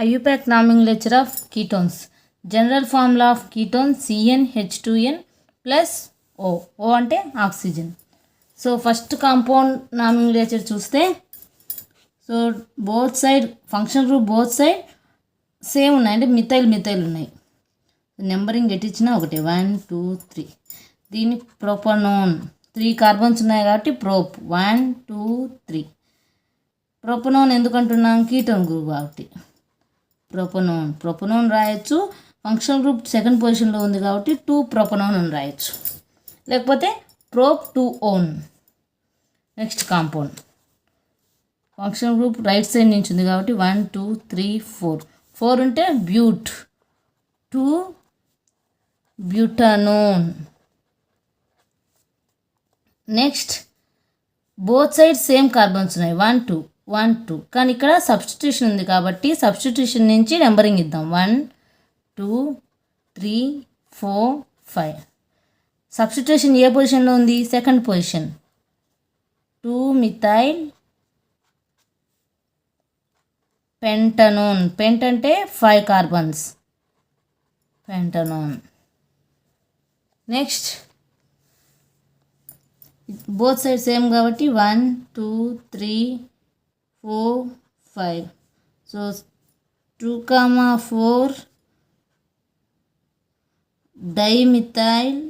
IUPAC nomenclature of ketones. General formula of ketone CnH2n plus O. O అంటే oxygen. So first compound నామినేచర్ చూస్తే so both side function group both side same ఉన్నాయి, అంటే methyl ఉన్నాయి. Numbering ఎట్టిచ్చినా ఒకటే 1 2 3. దీన్ని ప్రొపనోన్ 3 carbons ఉన్నాయి కాబట్టి ప్రోప్ 1 2 3. ప్రొపనోన్ ఎందుకంటున్నాం, కీటోన్ గ్రూప్ కాబట్టి ప్రొపనోన్ రాయొచ్చు. ఫంక్షనల్ గ్రూప్ సెకండ్ పొజిషన్లో ఉంది కాబట్టి 2 ప్రొపనోన్ అని రాయొచ్చు, లేకపోతే prop 2 own. Next compound functional group right side నుంచి ఉంది కాబట్టి 1 2 3 4. 4 ఉంటే బ్యూట్ 2 బ్యూటనోన్. Next both side same carbons ఉన్నాయి 1 2 కానీ ఇక్కడ సబ్స్టిట్యూషన్ ఉంది కాబట్టి సబ్స్టిట్యూషన్ నుంచి నెంబరింగ్ ఇద్దాం 1 2 3 4 5. సబ్స్టిట్యూషన్ ఏ పొజిషన్లో ఉంది, second position. 2 methyl pentanone. Pent అంటే 5 carbons, pentanone. Next both side same కాబట్టి 1 2 3 4 5. So 2, 4 dimethyl.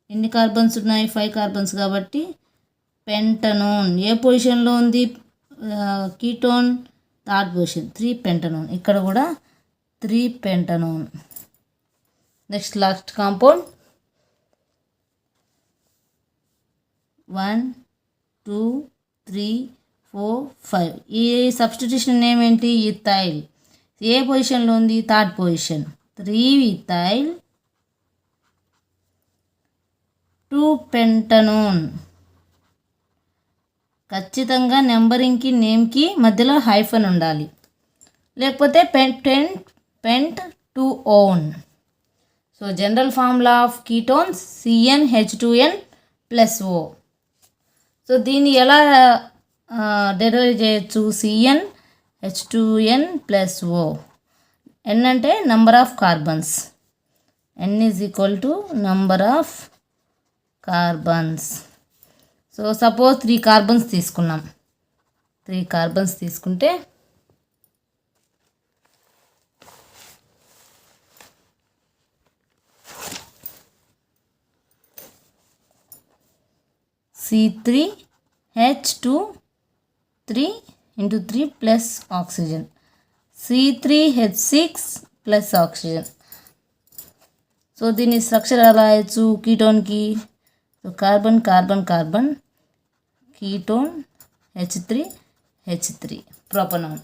ఎన్ని కార్బన్స్ ఉన్నాయి, 5 కార్బన్స్ కాబట్టి పెంటనోన్. ఏ పొజిషన్లో ఉంది కీటోన్, థర్డ్ పొజిషన్ 3 పెంటనోన్. ఇక్కడ కూడా 3 పెంటనోన్. Next last compound 1 2 3 4 5. ఈ సబ్స్టిట్యూషన్ నేమ్ ఏంటి, ఇథైల్. ఏ పొజిషన్లో ఉంది, థర్డ్ పొజిషన్ 3 ఇథైల్ 2 పెంటనోన్. ఖచ్చితంగా నెంబరింగ్కి నేమ్కి మధ్యలో హైఫన్ ఉండాలి, లేకపోతే pent 2 one. So general formula of ketones CnH2n plus O. So దీన్ని ఎలా డెరైవ్ చేయొచ్చు, CnH2n ప్లస్ O. N అంటే number of carbons, N is equal to number of carbons. So suppose 3 carbons తీసుకున్నాం. 3 carbons తీసుకుంటే C3H2 3 into 3 plus oxygen, C3H6 plus oxygen. So దీని structure ఎలా రాయొచ్చు కీటోన్కి, so carbon carbon carbon ketone H3 ప్రొపనోన్.